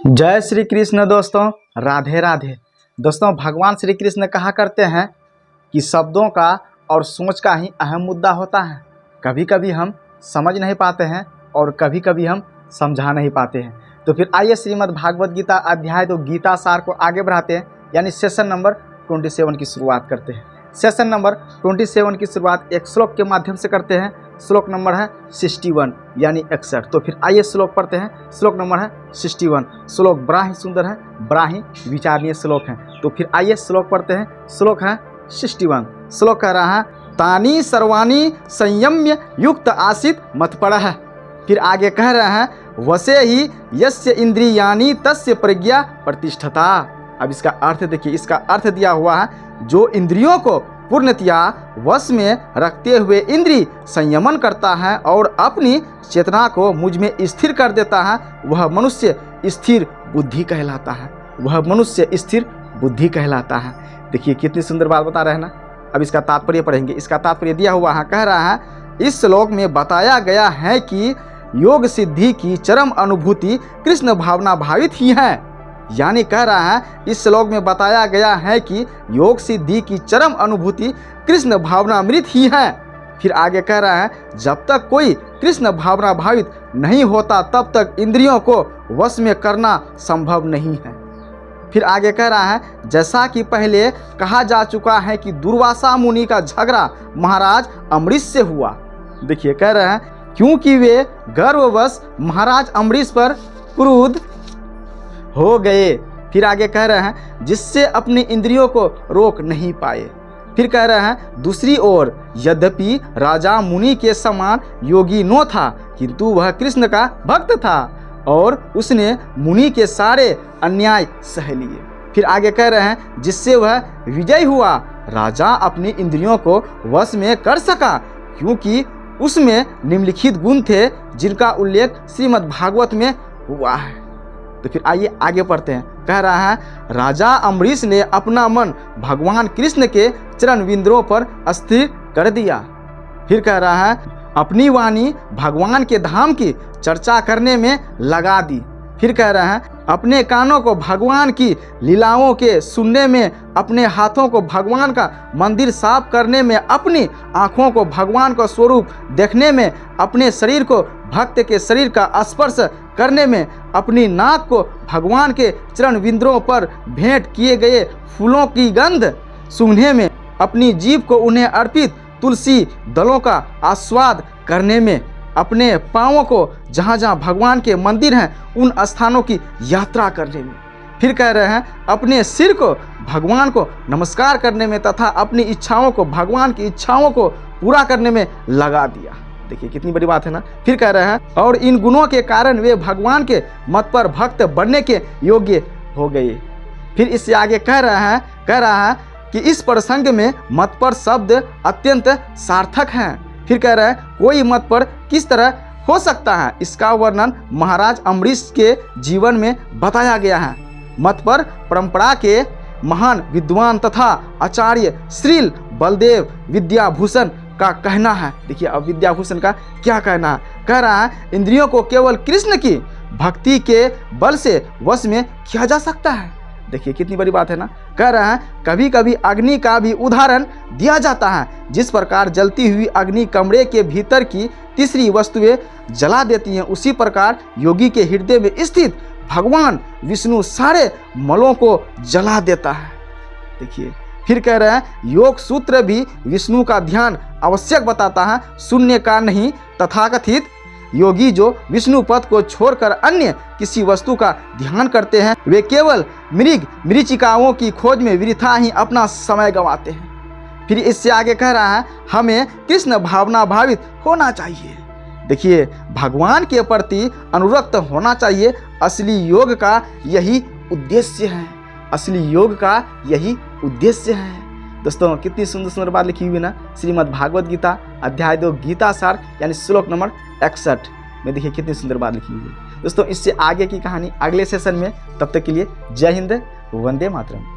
जय श्री कृष्ण दोस्तों, राधे राधे। दोस्तों, भगवान श्री कृष्ण कहा करते हैं कि शब्दों का और सोच का ही अहम मुद्दा होता है। कभी कभी हम समझ नहीं पाते हैं और कभी कभी हम समझा नहीं पाते हैं। तो फिर आइए श्रीमद् भागवत गीता अध्याय 2 गीता सार को आगे बढ़ाते हैं, यानी सेशन नंबर 27 की शुरुआत करते हैं। सेशन नंबर 27 की शुरुआत एक श्लोक के माध्यम से करते हैं। श्लोक नंबर है 61 यानी 61। तो फिर आइए श्लोक पढ़ते हैं। श्लोक नंबर है 61। श्लोक बड़ा ही सुंदर है, बड़ा ही विचारणीय श्लोक है। तो फिर आइए श्लोक पढ़ते हैं। श्लोक है 61। श्लोक कह रहा है, तानी सर्वाणी संयम्य युक्त आसीत मत्परः। फिर आगे कह रहे हैं, वसे ही यस्य इंद्रियाणि तस्य प्रज्ञा प्रतिष्ठता। अब इसका अर्थ देखिए, इसका अर्थ दिया हुआ है, जो इंद्रियों को पूर्णतया वश में रखते हुए इंद्रिय संयमन करता है और अपनी चेतना को मुझ में स्थिर कर देता है, वह मनुष्य स्थिर बुद्धि कहलाता है। वह मनुष्य स्थिर बुद्धि कहलाता है। देखिए कितनी सुंदर बात बता रहे हैं ना। अब इसका तात्पर्य पढ़ेंगे। इसका तात्पर्य दिया हुआ है, कह रहा है, इस श्लोक में बताया गया है कि योग सिद्धि की चरम अनुभूति कृष्ण भावना भावित ही है। यानी कह रहा है, इस श्लोक में बताया गया है कि योग सिद्धि की चरम अनुभूति कृष्ण भावनामृत ही है। फिर आगे कह रहा है, जब तक कोई कृष्ण भावना भावित नहीं होता तब तक इंद्रियों को वश में करना संभव नहीं है। फिर आगे कह रहा है, जैसा कि पहले कहा जा चुका है कि दुर्वासा मुनि का झगड़ा महाराज अम्बरीश से हुआ। देखिए कह रहे हैं, क्योंकि वे गर्ववश महाराज अम्बरीश पर क्रुद्ध हो गए। फिर आगे कह रहे हैं, जिससे अपनी इंद्रियों को रोक नहीं पाए। फिर कह रहे हैं, दूसरी ओर यद्यपि राजा मुनि के समान योगी न था, किंतु वह कृष्ण का भक्त था और उसने मुनि के सारे अन्याय सह लिए। फिर आगे कह रहे हैं, जिससे वह विजय हुआ। राजा अपनी इंद्रियों को वश में कर सका क्योंकि उसमें निम्नलिखित गुण थे जिनका उल्लेख श्रीमद् भागवत में हुआ है। तो फिर आइए आगे पढ़ते हैं। कह रहा है, राजा अम्बरीश ने अपना मन भगवान कृष्ण के चरण बिंदुओं पर स्थिर कर दिया। फिर कह रहा है, अपनी वाणी भगवान के धाम की चर्चा करने में लगा दी। फिर कह रहे हैं, अपने कानों को भगवान की लीलाओं के सुनने में, अपने हाथों को भगवान का मंदिर साफ करने में, अपनी आँखों को भगवान का स्वरूप देखने में, अपने शरीर को भक्त के शरीर का स्पर्श करने में, अपनी नाक को भगवान के चरण बिंदुओं पर भेंट किए गए फूलों की गंध सूंघने में, अपनी जीभ को उन्हें अर्पित तुलसी दलों का आस्वाद करने में, अपने पाँवों को जहाँ जहाँ भगवान के मंदिर हैं उन स्थानों की यात्रा करने में। फिर कह रहे हैं, अपने सिर को भगवान को नमस्कार करने में तथा अपनी इच्छाओं को भगवान की इच्छाओं को पूरा करने में लगा दिया। देखिए कितनी बड़ी बात है ना। फिर कह रहे हैं, और इन गुणों के कारण वे भगवान के मत पर भक्त बनने के योग्य हो गए। फिर इससे आगे कह रहा है कि इस प्रसंग में मत पर शब्द अत्यंत सार्थक हैं। फिर कह रहे हैं, कोई मत पर किस तरह हो सकता है, इसका वर्णन महाराज अम्बरीश के जीवन में बताया गया है। मत पर परंपरा के महान विद्वान तथा आचार्य श्रील बलदेव विद्याभूषण का कहना है। देखिए अब विद्याभूषण का क्या कहना है। कह रहा है, इंद्रियों को केवल कृष्ण की भक्ति के बल से वश में किया जा सकता है। देखिए कितनी बड़ी बात है ना। कह रहा है, कभी कभी अग्नि का भी उदाहरण दिया जाता है। जिस प्रकार जलती हुई अग्नि कमरे के भीतर की तीसरी वस्तुएं जला देती हैं, उसी प्रकार योगी के हृदय में स्थित भगवान विष्णु सारे मलों को जला देता है। देखिए फिर कह रहे हैं, योग सूत्र भी विष्णु का ध्यान आवश्यक बताता है, शून्य का नहीं। तथाकथित योगी जो विष्णु पद को छोड़कर अन्य किसी वस्तु का ध्यान करते हैं, वे केवल मरीचिकाओं की खोज में वृथा ही अपना समय गंवाते हैं। फिर इससे आगे कह रहा है, हमें कृष्ण भावना भावित होना चाहिए। देखिए भगवान के प्रति अनुरक्त होना चाहिए। असली योग का यही उद्देश्य है। असली योग का यही उद्देश्य है। दोस्तों कितनी सुंदर सुंदर बात लिखी हुई है ना श्रीमद् भागवत गीता अध्याय 2 गीता सार यानी श्लोक नंबर 61 में। देखिए कितनी सुंदर बात लिखी हुई है। दोस्तों इससे आगे की कहानी अगले सेशन में। तब तक के लिए जय हिंद, वंदे मातरम।